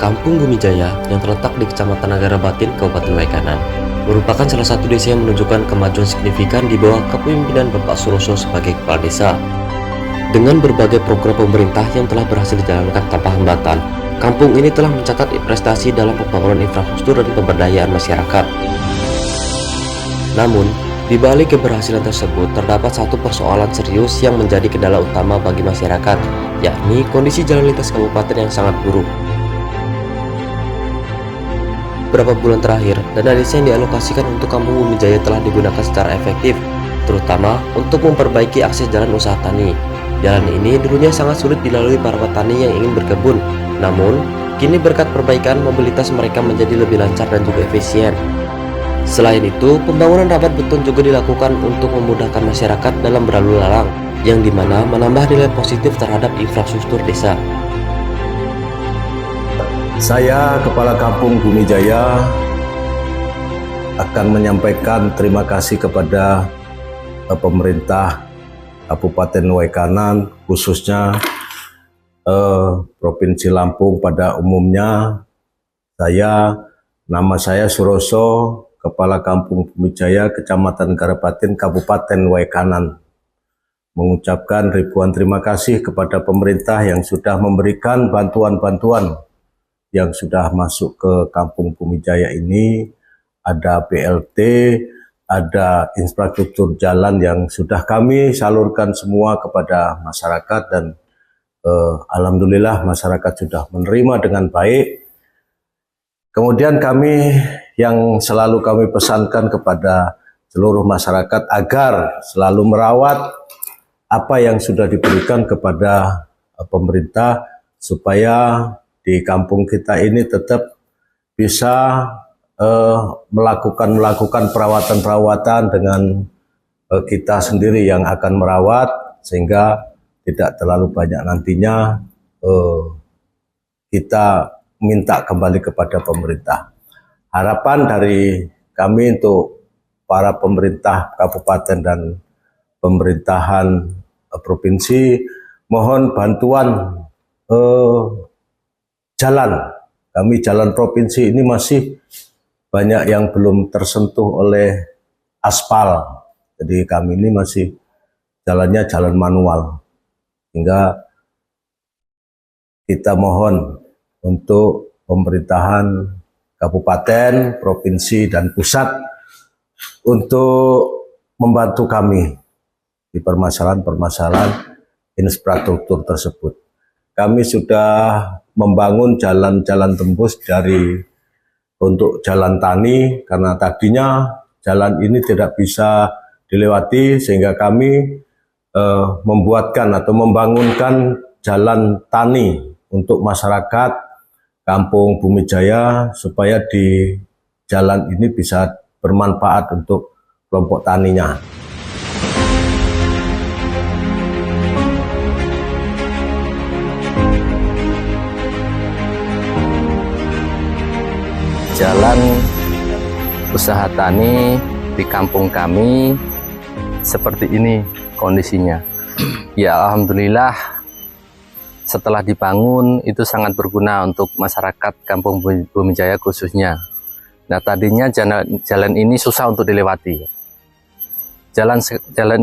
Kampung Bumi Jaya yang terletak di Kecamatan Nagara Batin, Kabupaten Waikanan, merupakan salah satu desa yang menunjukkan kemajuan signifikan di bawah kepemimpinan Bapak Suroso sebagai kepala desa. Dengan berbagai program pemerintah yang telah berhasil dijalankan tanpa hambatan, kampung ini telah mencatat prestasi dalam pembangunan infrastruktur dan pemberdayaan masyarakat. Namun, di balik keberhasilan tersebut terdapat satu persoalan serius yang menjadi kendala utama bagi masyarakat, yakni kondisi jalan lintas kabupaten yang sangat buruk. Beberapa bulan terakhir, dana desa yang dialokasikan untuk Kampung Bumi Jaya telah digunakan secara efektif, terutama untuk memperbaiki akses jalan usaha tani. Jalan ini dulunya sangat sulit dilalui para petani yang ingin berkebun, namun kini berkat perbaikan mobilitas mereka menjadi lebih lancar dan juga efisien. Selain itu, pembangunan rapat beton juga dilakukan untuk memudahkan masyarakat dalam berlalu lalang, yang dimana menambah nilai positif terhadap infrastruktur desa. Saya, Kepala Kampung Bumi Jaya, akan menyampaikan terima kasih kepada pemerintah Kabupaten Waikanan, khususnya Provinsi Lampung pada umumnya. Nama saya Suroso, Kepala Kampung Bumi Jaya, Kecamatan Nagara Batin, Kabupaten Waikanan, mengucapkan ribuan terima kasih kepada pemerintah yang sudah memberikan bantuan-bantuan yang sudah masuk ke Kampung Bumi Jaya ini. Ada BLT, ada infrastruktur jalan yang sudah kami salurkan semua kepada masyarakat, dan alhamdulillah masyarakat sudah menerima dengan baik. Kemudian yang selalu kami pesankan kepada seluruh masyarakat agar selalu merawat apa yang sudah diberikan kepada pemerintah, supaya di kampung kita ini tetap bisa melakukan perawatan-perawatan dengan kita sendiri yang akan merawat, sehingga tidak terlalu banyak nantinya kita minta kembali kepada pemerintah. Harapan dari kami untuk para pemerintah kabupaten dan pemerintahan provinsi, mohon bantuan jalan. Kami jalan provinsi ini masih banyak yang belum tersentuh oleh aspal. Jadi kami ini masih jalannya jalan manual. Hingga kita mohon untuk pemerintahan kabupaten, provinsi, dan pusat untuk membantu kami di permasalahan-permasalahan infrastruktur tersebut. Kami sudah membangun jalan-jalan tembus untuk jalan tani, karena tadinya jalan ini tidak bisa dilewati, sehingga kami membuatkan atau membangunkan jalan tani untuk masyarakat Kampung Bumi Jaya, supaya di jalan ini bisa bermanfaat untuk kelompok taninya. Jalan usaha tani di kampung kami seperti ini kondisinya. Ya, alhamdulillah setelah dibangun itu sangat berguna untuk masyarakat Kampung Bumi Jaya khususnya. Nah, tadinya jalan ini susah untuk dilewati. Jalan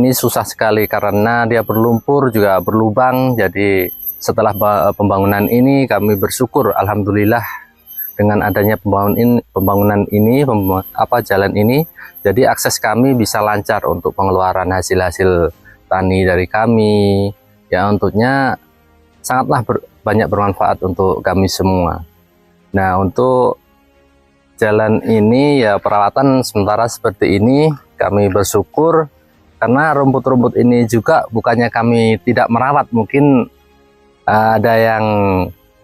ini susah sekali karena dia berlumpur, juga berlubang. Jadi setelah pembangunan ini kami bersyukur alhamdulillah dengan adanya pembangunan ini, jalan ini, jadi akses kami bisa lancar untuk pengeluaran hasil-hasil tani dari kami. Ya, untuknya sangatlah banyak bermanfaat untuk kami semua. Nah, untuk jalan ini ya perawatan sementara seperti ini, kami bersyukur karena rumput-rumput ini juga bukannya kami tidak merawat. Mungkin ada yang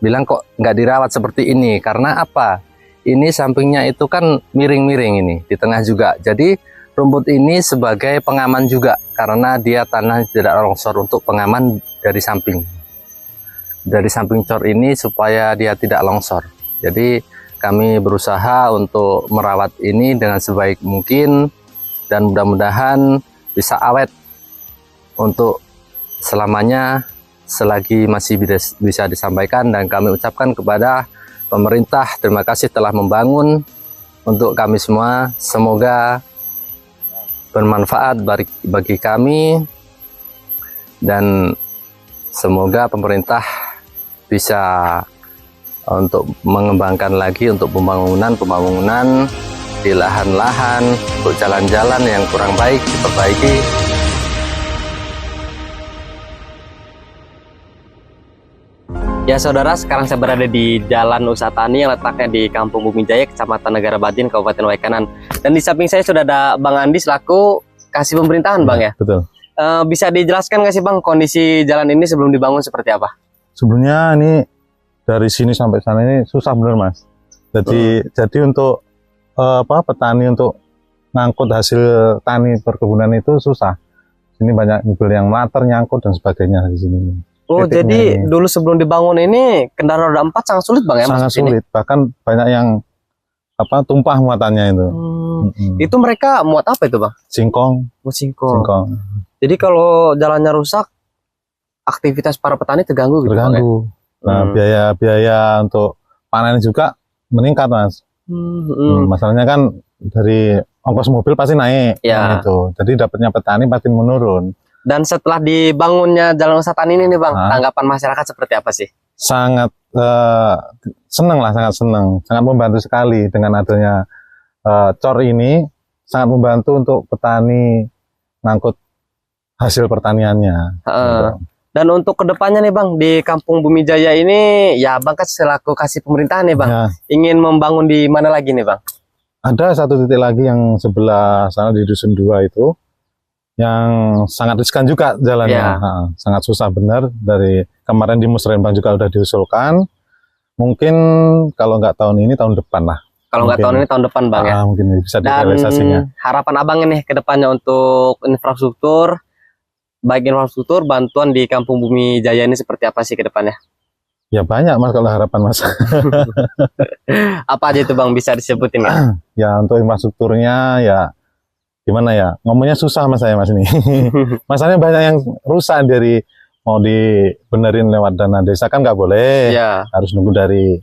bilang kok nggak dirawat seperti ini, karena apa? Ini sampingnya itu kan miring-miring ini, di tengah juga. Jadi rumput ini sebagai pengaman juga, karena dia tanah tidak longsor, untuk pengaman dari samping. Dari samping cor ini supaya dia tidak longsor. Jadi kami berusaha untuk merawat ini dengan sebaik mungkin, dan mudah-mudahan bisa awet untuk selamanya selagi masih bisa disampaikan. Dan kami ucapkan kepada pemerintah terima kasih telah membangun untuk kami semua. Semoga bermanfaat bagi kami, dan semoga pemerintah bisa untuk mengembangkan lagi untuk pembangunan di lahan-lahan, untuk jalan-jalan yang kurang baik diperbaiki. Ya saudara, sekarang saya berada di Jalan Usaha Tani yang letaknya di Kampung Bumi Jaya, Kecamatan Negara Batin, Kabupaten Waikanan. Dan di samping saya sudah ada Bang Andi selaku kasih pemerintahan, Bang ya. Betul. Bisa dijelaskan nggak sih Bang kondisi jalan ini sebelum dibangun seperti apa? Sebenarnya ini dari sini sampai sana ini susah bener Mas. Jadi untuk petani untuk ngangkut hasil tani perkebunan itu susah. Sini banyak mobil yang meter nyangkut dan sebagainya di sini. Oh, Titiknya jadi ini. dulu sebelum dibangun ini kendaraan roda 4 sangat sulit Bang ya? Sangat masuk sini? sulit, bahkan banyak yang tumpah muatannya itu. Itu mereka muat apa itu Bang? Singkong, Muat singkong. singkong. Jadi kalau jalannya rusak, aktivitas para petani terganggu gitu Bang ya? Terganggu. Nah, biaya untuk panen juga meningkat Mas. Masalahnya kan dari ongkos mobil pasti naik, Ya. gitu. Jadi dapatnya petani pasti menurun. Dan setelah dibangunnya Jalan Usaha Tani ini nih Bang, tanggapan masyarakat seperti apa sih? Sangat senang lah, sangat senang, sangat membantu sekali dengan adanya cor ini, sangat membantu untuk petani ngangkut hasil pertaniannya. Gitu. Dan untuk kedepannya nih Bang, di Kampung Bumi Jaya ini, ya Bang kan selaku kasih pemerintahan nih Bang, Ya, ingin membangun di mana lagi nih Bang? ada satu titik lagi yang sebelah sana di Dusun 2 itu, yang sangat riskan juga jalannya. Ya. Sangat susah benar. Dari kemarin di Musrembang juga udah diusulkan. Mungkin kalau nggak tahun ini, tahun depan lah. Kalau nggak Mungkin. tahun ini tahun depan Bang ya. Mungkin bisa Dan direalisasinya. harapan Abang nih ke depannya untuk infrastruktur, baik infrastruktur, bantuan di Kampung Bumi Jaya ini seperti apa sih ke depannya? Ya banyak Mas kalau harapan Mas. Apa aja itu Bang, bisa disebutin ya? Ya untuk infrastrukturnya ya gimana ya, ngomongnya susah Mas saya Mas ini. Masalahnya banyak yang rusak, dari mau dibenerin lewat dana desa kan nggak boleh. Ya. Harus nunggu dari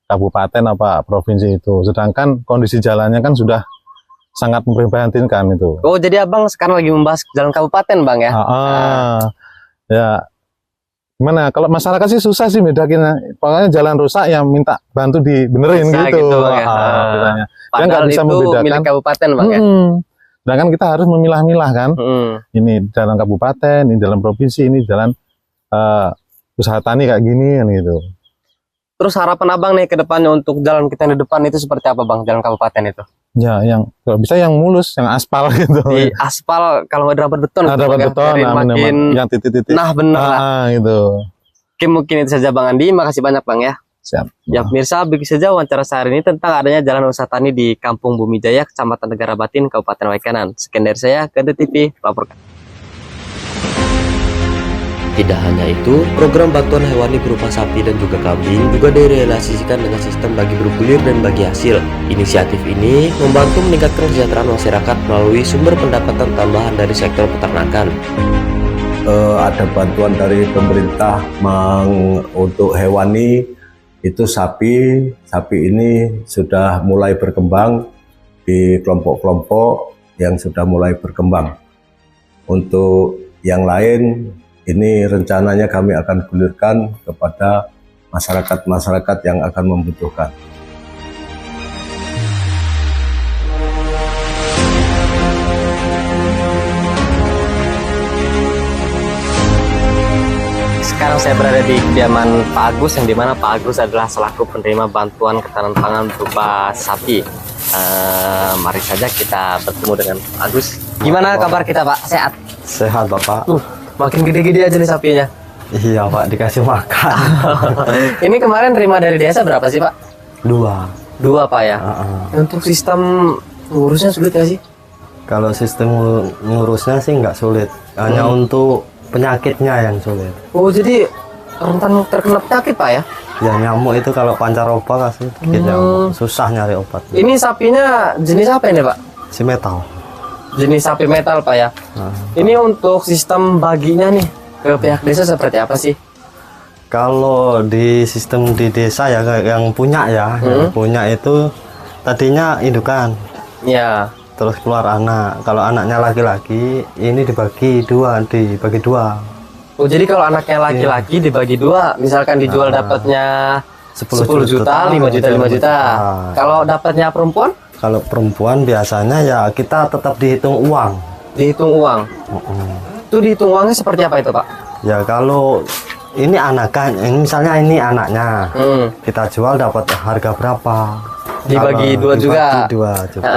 kabupaten apa provinsi itu. Sedangkan kondisi jalannya kan sudah sangat memprihatinkan itu. Oh, jadi Abang sekarang lagi membahas jalan kabupaten Bang ya? Ya gimana, kalau masyarakat sih susah sih bedakin. Pokoknya jalan rusak yang minta bantu dibenerin Bisa gitu. gitu, Bang, ya. Misalnya. Padahal nggak bisa itu membedakan. milik kabupaten Bang ya? Sedangkan kita harus memilah-milah kan. Ini jalan kabupaten, ini jalan provinsi, ini jalan usaha tani kayak gini kan gitu. Terus harapan Abang nih ke depannya untuk jalan kita yang di depan itu seperti apa Bang, jalan kabupaten itu? Ya, yang kalau bisa yang mulus, yang aspal gitu. Di aspal, kalau nggak dapat beton, Ada Bang, ya? beton, Biarin makin yang titik-titik. nah bener lah. Gitu. Oke, mungkin itu saja Bang Andi, makasih banyak Bang ya. Siap. Ya pemirsa, begitu saja wawancara saya hari ini tentang adanya jalan usaha tani di Kampung Bumi Jaya, Kecamatan Negara Batin, Kabupaten Waikanan. Sekian dari saya, Ganti TV, laporkan. Tidak hanya itu, program bantuan hewani berupa sapi dan juga kambing juga direalisasikan dengan sistem bagi bergulir dan bagi hasil. Inisiatif ini membantu meningkatkan kesejahteraan masyarakat melalui sumber pendapatan tambahan dari sektor peternakan. Ada bantuan dari pemerintah untuk hewani, itu sapi ini sudah mulai berkembang di kelompok-kelompok yang sudah mulai berkembang. Untuk yang lain, ini rencananya kami akan gulirkan kepada masyarakat-masyarakat yang akan membutuhkan. Sekarang saya berada di kediaman Pak Agus, yang dimana Pak Agus adalah selaku penerima bantuan ketahanan pangan berupa sapi. Mari saja kita bertemu dengan Pak Agus. Gimana kabar kita Pak? Sehat? Sehat Bapak. Makin gede-gede aja nih sapinya. Iya Pak, dikasih makan. Ini kemarin terima dari desa berapa sih Pak? 2. 2 Pak ya. Untuk sistem ngurusnya sulit nggak sih? Kalau sistem ngurusnya sih nggak sulit, hanya untuk penyakitnya yang sulit. Oh, jadi rentan terkena penyakit Pak ya? Ya nyamuk itu kalau pancaroba kasih dikit nyamuk, susah nyari obat. Ini sapinya jenis apa ini Pak? Si metal. Jenis sapi metal Pak ya. Ini untuk sistem baginya nih ke pihak desa seperti apa sih? Kalau di sistem di desa ya yang punya ya, yang punya itu tadinya indukan, Ya. terus keluar anak. Kalau anaknya laki-laki ini dibagi dua. Oh, jadi kalau anaknya laki-laki dibagi dua, misalkan dijual dapatnya 10 juta, 5 juta, 5 juta. Kalau dapatnya perempuan? Kalau perempuan biasanya ya kita tetap dihitung uang. Dihitung uang. Itu dihitung uangnya seperti apa itu, Pak? Ya kalau ini anakan, misalnya ini anaknya, kita jual dapat harga berapa? Dibagi Kalau dua juga. dibagi dua juga.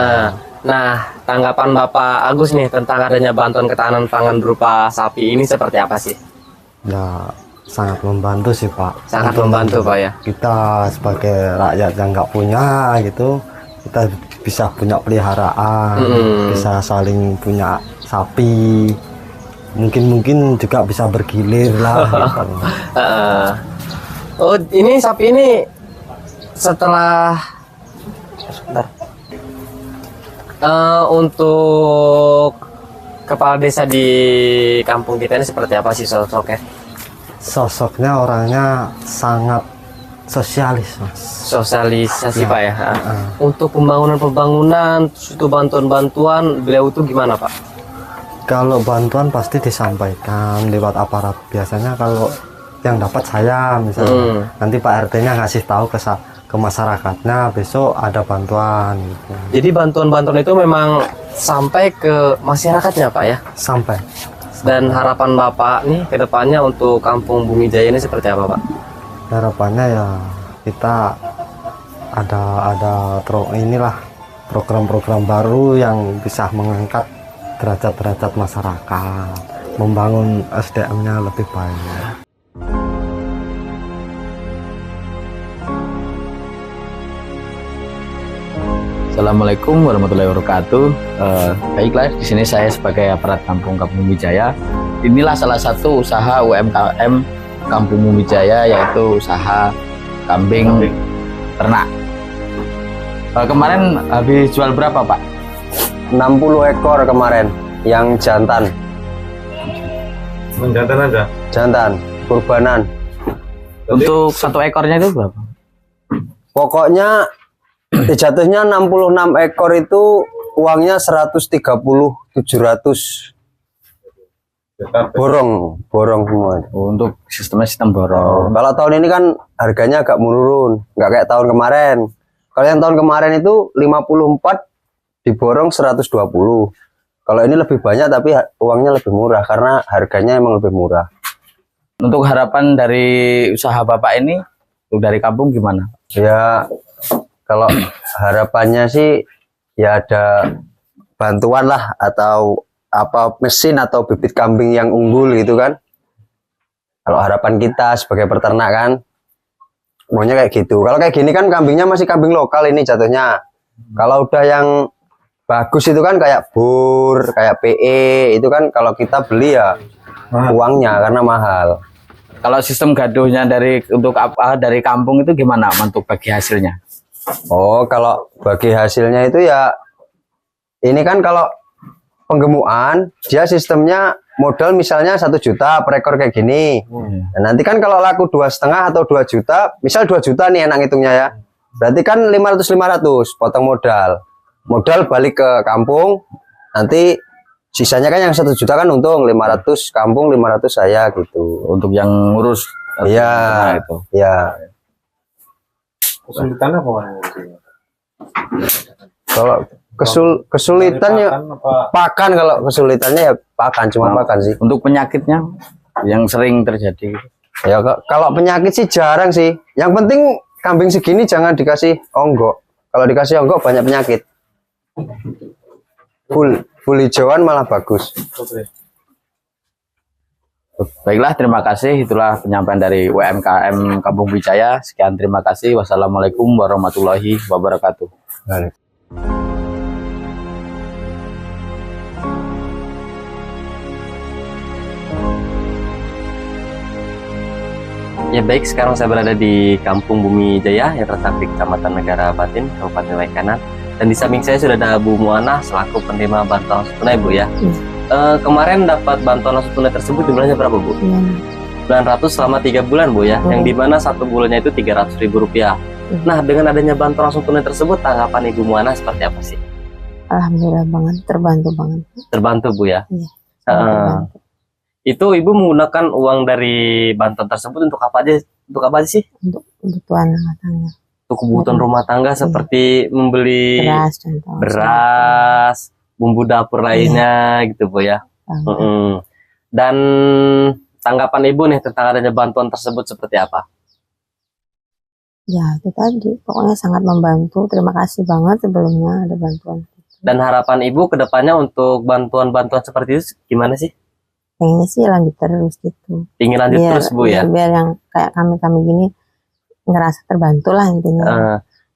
Nah, tanggapan Bapak Agus nih tentang adanya bantuan ketahanan pangan berupa sapi ini seperti apa sih? Ya sangat membantu sih Pak. Sangat membantu Pak ya. Kita sebagai rakyat yang nggak punya gitu, kita bisa punya peliharaan, bisa saling punya sapi. Mungkin juga bisa bergilir lah. Gitu. Oh, ini sapi ini setelah sebentar. Untuk kepala desa di kampung kita ini seperti apa sih sosoknya? Sosoknya orangnya sangat sosialis, Mas. Sosialisasi Pak ya. Untuk pembangunan, terus itu bantuan-bantuan beliau itu gimana Pak? Kalau bantuan pasti disampaikan lewat aparat. Biasanya kalau yang dapat saya misalnya, nanti Pak RT-nya ngasih tahu ke masyarakatnya besok ada bantuan gitu. Jadi bantuan-bantuan itu memang sampai ke masyarakatnya Pak ya? Sampai. Dan harapan Bapak nih ke depannya untuk Kampung Bumi Jaya ini seperti apa Pak? Harapannya ya kita ada program-program baru yang bisa mengangkat derajat-derajat masyarakat, membangun SDM-nya lebih baik. Assalamualaikum warahmatullahi wabarakatuh. Baiklah, di sini saya sebagai aparat Kampung Bumi Jaya. Inilah salah satu usaha UMKM Kampung Bumi Jaya, yaitu usaha kambing ternak. Kemarin habis jual berapa Pak? 60 ekor kemarin yang jantan. Jantan aja. Jantan, kurbanan. Untuk satu ekornya itu berapa? Pokoknya jatuhnya 66 ekor itu uangnya 130 700. Borong semua. Untuk sistem borong. Kalau tahun ini kan harganya agak menurun, nggak kayak tahun kemarin. Kalau yang tahun kemarin itu 54 diborong 120. Kalau ini lebih banyak tapi uangnya lebih murah karena harganya emang lebih murah. Untuk harapan dari usaha Bapak ini, untuk dari kampung gimana? Ya kalau harapannya sih ya ada bantuan lah atau apa mesin atau bibit kambing yang unggul gitu kan. Kalau harapan kita sebagai peternak kan maunya kayak gitu. Kalau kayak gini kan kambingnya masih kambing lokal ini jatuhnya. Kalau udah yang bagus itu kan kayak bur, kayak PE itu kan kalau kita beli ya uangnya karena mahal. Kalau sistem gaduhnya untuk kampung itu gimana untuk bagi hasilnya? Oh, kalau bagi hasilnya itu ya ini kan kalau penggemukan dia sistemnya modal misalnya 1 juta per ekor kayak gini. Nah, nanti kan kalau laku 2,5 atau 2 juta, misal 2 juta nih enak hitungnya ya. Berarti kan 500 potong modal. Modal balik ke kampung, nanti sisanya kan yang 1 juta kan untung 500 kampung, 500 saya gitu. Untuk yang ngurus Iya, itu. ya. Kesulitannya apa? Kalau kesulitannya pakan, kalau kesulitannya ya pakan, cuma pakan sih. Untuk penyakitnya yang sering terjadi. Ya kalau penyakit sih jarang sih. Yang penting kambing segini jangan dikasih onggok. Kalau dikasih onggok banyak penyakit. Full hijauan malah bagus. Baiklah, terima kasih. Itulah penyampaian dari UMKM Kampung Bumi Jaya. Sekian, terima kasih. Wassalamualaikum warahmatullahi wabarakatuh. Ya baik, sekarang saya berada di Kampung Bumi Jaya yang terletak di Kecamatan Negara Batin, Kabupaten Waikanan. Dan di samping saya sudah ada Bu Muana selaku penerima bantuan langsung tunai Bu ya. Kemarin dapat bantuan langsung tunai tersebut jumlahnya berapa Bu? 900 selama 3 bulan Bu ya, yang dimana satu bulannya itu Rp300.000. Nah, dengan adanya bantuan langsung tunai tersebut, tanggapan Ibu Muana seperti apa sih? Alhamdulillah banget, terbantu banget. Terbantu Bu ya? Iya, Heeh. Itu Ibu menggunakan uang dari bantuan tersebut untuk apa aja? Untuk apa aja sih? Untuk kebutuhan rumah tangga, Untuk kebutuhan rumah tangga seperti membeli beras contoh. beras, bumbu dapur lainnya gitu Bu ya. Beras. Dan tanggapan Ibu nih tentang adanya bantuan tersebut seperti apa? Ya itu tadi, pokoknya sangat membantu. Terima kasih banget sebelumnya ada bantuan. Dan harapan Ibu ke depannya untuk bantuan-bantuan seperti itu gimana sih? Pengennya sih lanjut terus gitu. Ingin lanjut terus Bu ya? Biar yang kayak kami gini ngerasa terbantu lah intinya.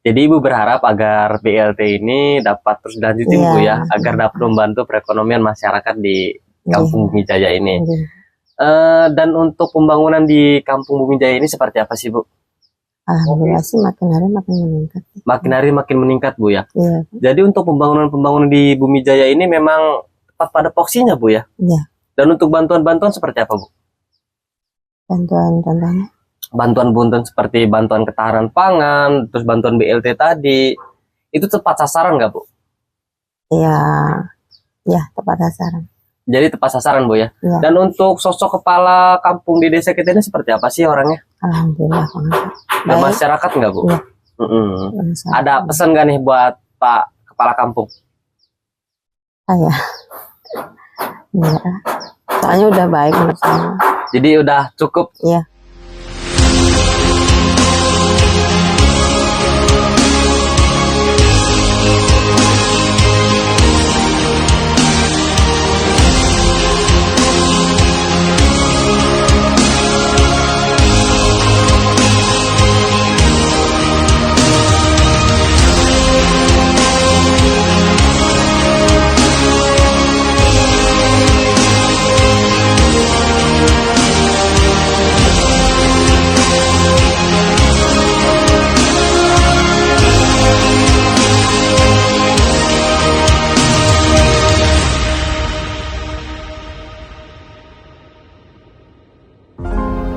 Jadi Ibu berharap agar BLT ini dapat terus dilanjutin Bu ya, agar dapat membantu perekonomian masyarakat di Kampung Bumi Jaya ini. Dan untuk pembangunan di Kampung Bumi Jaya ini seperti apa sih Bu? Alhamdulillah sih makin hari makin meningkat. Makin hari makin meningkat Bu ya. Iya. Jadi untuk pembangunan di Bumi Jaya ini memang tepat pada porsinya Bu ya. Iya. Dan untuk bantuan-bantuan seperti apa Bu? Bantuan contohnya? Bantuan-bantuan seperti bantuan ketahanan pangan, terus bantuan BLT tadi, itu tepat sasaran nggak Bu? Iya, ya tepat sasaran. Jadi tepat sasaran Bu ya. Ya. Dan untuk sosok kepala kampung di desa kita ini seperti apa sih orangnya? Alhamdulillah banget. Bermasyarakat nggak Bu? Iya. Ada pesan nggak nih buat Pak Kepala Kampung? Saya. Enggak lah. Soalnya udah baik menurut saya. Jadi udah cukup. Iya.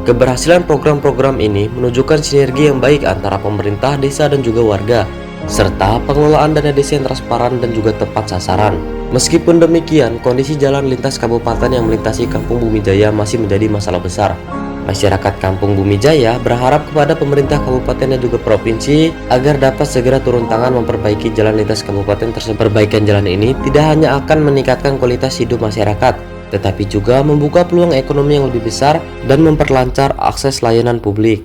Keberhasilan program-program ini menunjukkan sinergi yang baik antara pemerintah desa dan juga warga, serta pengelolaan dana desa yang transparan dan juga tepat sasaran. Meskipun demikian, kondisi jalan lintas kabupaten yang melintasi Kampung Bumi Jaya masih menjadi masalah besar. Masyarakat Kampung Bumi Jaya berharap kepada pemerintah kabupaten dan juga provinsi agar dapat segera turun tangan memperbaiki jalan lintas kabupaten tersebut. Perbaikan jalan ini tidak hanya akan meningkatkan kualitas hidup masyarakat, tetapi juga membuka peluang ekonomi yang lebih besar dan memperlancar akses layanan publik.